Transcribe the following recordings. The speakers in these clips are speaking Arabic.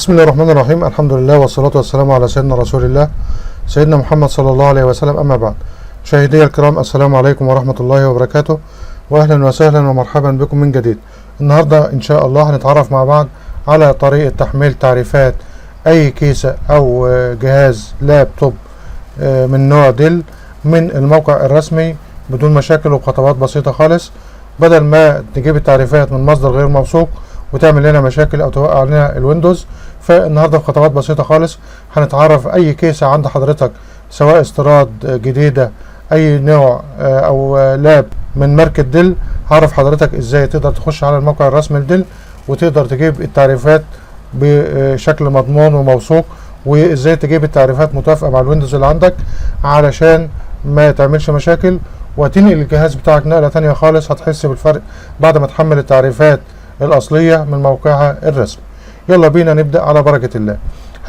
بسم الله الرحمن الرحيم. الحمد لله والصلاة والسلام على سيدنا رسول الله سيدنا محمد صلى الله عليه وسلم. أما بعد، مشاهدي الكرام، السلام عليكم ورحمة الله وبركاته، وأهلا وسهلا ومرحبا بكم من جديد. النهاردة إن شاء الله هنتعرف مع بعض على طريقة تحميل تعريفات أي كيسة أو جهاز لابتوب من نوع ديل من الموقع الرسمي بدون مشاكل وبخطوات بسيطة خالص، بدل ما تجيب التعريفات من مصدر غير موثوق وتعمل لنا مشاكل او توقع لنا الويندوز. فالنهارده بخطوات بسيطه خالص هنتعرف اي كيسه عند حضرتك، سواء استيراد جديده اي نوع او لاب من ماركه ديل، هعرف حضرتك ازاي تقدر تخش على الموقع الرسمي لديل وتقدر تجيب التعريفات بشكل مضمون وموثوق، وازاي تجيب التعريفات متوافقه مع الويندوز اللي عندك علشان ما تعملش مشاكل وتنقل الجهاز بتاعك نقله تانية خالص. هتحس بالفرق بعد ما تحمل التعريفات الأصلية من موقعها الرسمي. يلا بينا نبدأ على بركة الله.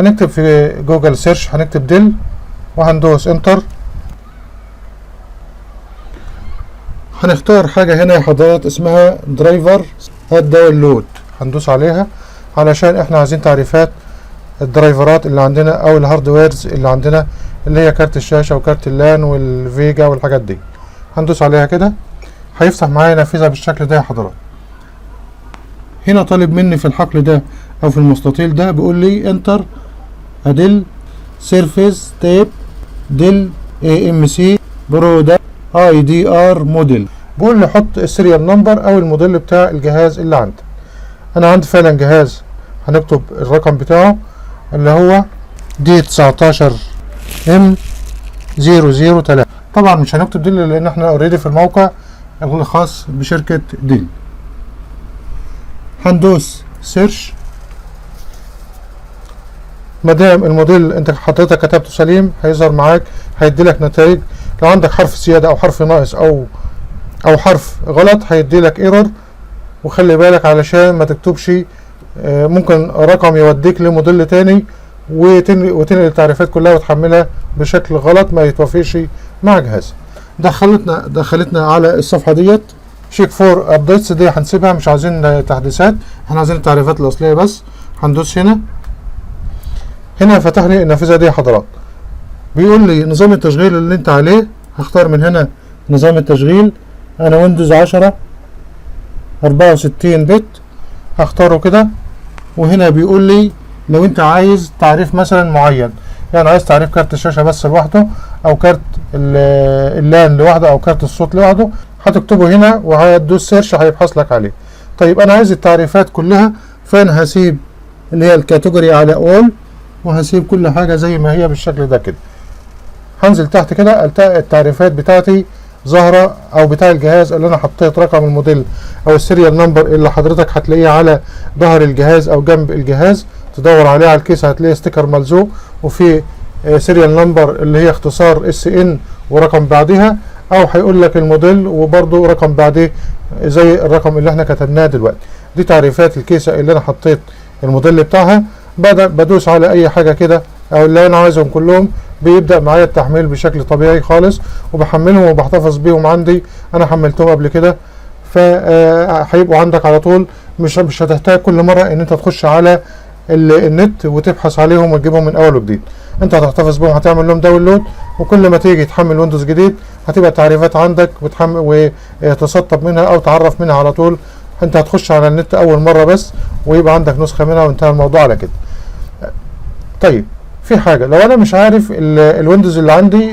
هنكتب في جوجل سيرش، هنكتب ديل وهندوس انتر. هنختار حاجة هنا يا حضرات اسمها درايفر الداونلود، هندوس عليها علشان احنا عايزين تعريفات الدرايفرات اللي عندنا او الهاردويرز اللي عندنا، اللي هي كارت الشاشة وكارت اللان والفيجا والحاجات دي. هندوس عليها كده، هيفتح معايا نافذة بالشكل ده يا حضرات. هنا طالب مني في الحقل ده او في المستطيل ده، بيقول لي انتر ديل سيرفيس تيب ديل AMC برودكت IDR موديل. بيقول لي حط السيريال نمبر او الموديل بتاع الجهاز اللي عندك. انا عندي فعلا جهاز، هنكتب الرقم بتاعه اللي هو D19M003. طبعا مش هنكتب ديل لان احنا اوريدي في الموقع الخاص بشركة ديل. هندوس سيرش. مادام الموديل انت حضرتك كتبته سليم هيظهر معاك، هيديلك نتائج. لو عندك حرف زيادة او حرف ناقص او حرف غلط هيديلك ايرور، وخلي بالك علشان ما تكتبش ممكن رقم يوديك لموديل تاني وتنقل التعريفات كلها وتحملها بشكل غلط ما يتوافقش مع جهاز. دخلتنا على الصفحة ديت شيك فور ابديتس، دي هنسيبها، مش عايزين تحديثات، احنا عايزين التعريفات الاصليه بس. هندوس هنا فتح لي النافذه دي يا حضرات. بيقول لي نظام التشغيل اللي انت عليه، هختار من هنا نظام التشغيل. انا ويندوز 10 64 بت، هختاره كده. وهنا بيقول لي لو انت عايز تعريف مثلا معين، يعني عايز تعريف كارت الشاشه بس لوحده، او كارت اللان لوحده، او كارت الصوت لوحده، هتكتبه هنا وهتدوس سيرش هيبحث لك عليه. طيب انا عايز التعريفات كلها، فانا هسيب اللي هي الكاتيجوري على اول، وهسيب كل حاجه زي ما هي بالشكل ده كده. هنزل تحت كده التقي التعريفات بتاعتي ظاهره، او بتاع الجهاز اللي انا حطيت رقم الموديل او السيريال نمبر اللي حضرتك هتلاقيه على ظهر الجهاز او جنب الجهاز. تدور عليه على الكيس هتلاقي ستيكر ملزوق وفي سيريال نمبر اللي هي اختصار SN ورقم بعدها، او هيقول لك الموديل وبرضه رقم بعديه زي الرقم اللي احنا كتبناه دلوقتي. دي تعريفات الكيسه اللي انا حطيت الموديل بتاعها. بدوس على اي حاجه كده او اللي انا عايزهم كلهم، بيبدا معايا التحميل بشكل طبيعي خالص، وبحملهم وبحتفظ بيهم عندي. انا حملتهم قبل كده، فهيبقوا عندك على طول. مش هتحتاج كل مره ان انت تخش على النت وتبحث عليهم وتجيبهم من اول وجديد. انت هتحتفظ بهم، هتعمل لهم داونلود، وكل ما تيجي تحمل ويندوز جديد هتبقى التعريفات عندك وتحمل وتسطب منها او تعرف منها على طول. انت هتخش على النت اول مره بس ويبقى عندك نسخه منها وانتهى الموضوع على كده. طيب في حاجه، لو انا مش عارف الويندوز اللي عندي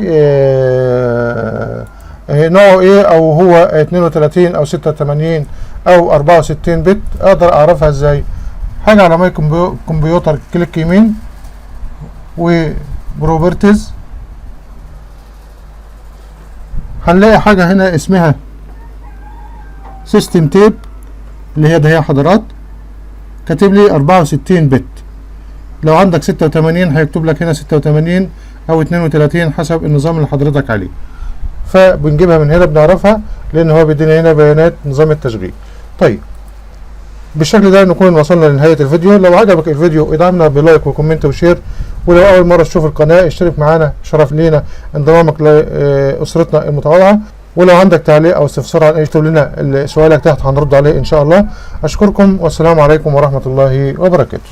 نوعه ايه، او هو 32 او 86 او 64 بت، اقدر اعرفها ازاي؟ حاجه على ماي كمبيوتر، كليك يمين وبروبرتيز، هنلاقي حاجه هنا اسمها سيستم تيب، اللي هي ده يا حضرات كاتب لي 64 بت. لو عندك 86 هيكتب لك هنا 86 او 32 حسب النظام اللي حضرتك عليه. فبنجيبها من هنا، بنعرفها لان هو بيدينا هنا بيانات نظام التشغيل. طيب بالشكل ده نكون وصلنا لنهاية الفيديو. لو عجبك الفيديو ادعمنا بلايك وكومنت وشير، ولو اول مرة تشوف القناة اشترك معانا، شرف لينا انضمامك لأسرتنا المتواضعة. ولو عندك تعليق او استفسار اكتب لنا سؤالك تحت هنرد عليه ان شاء الله. اشكركم والسلام عليكم ورحمة الله وبركاته.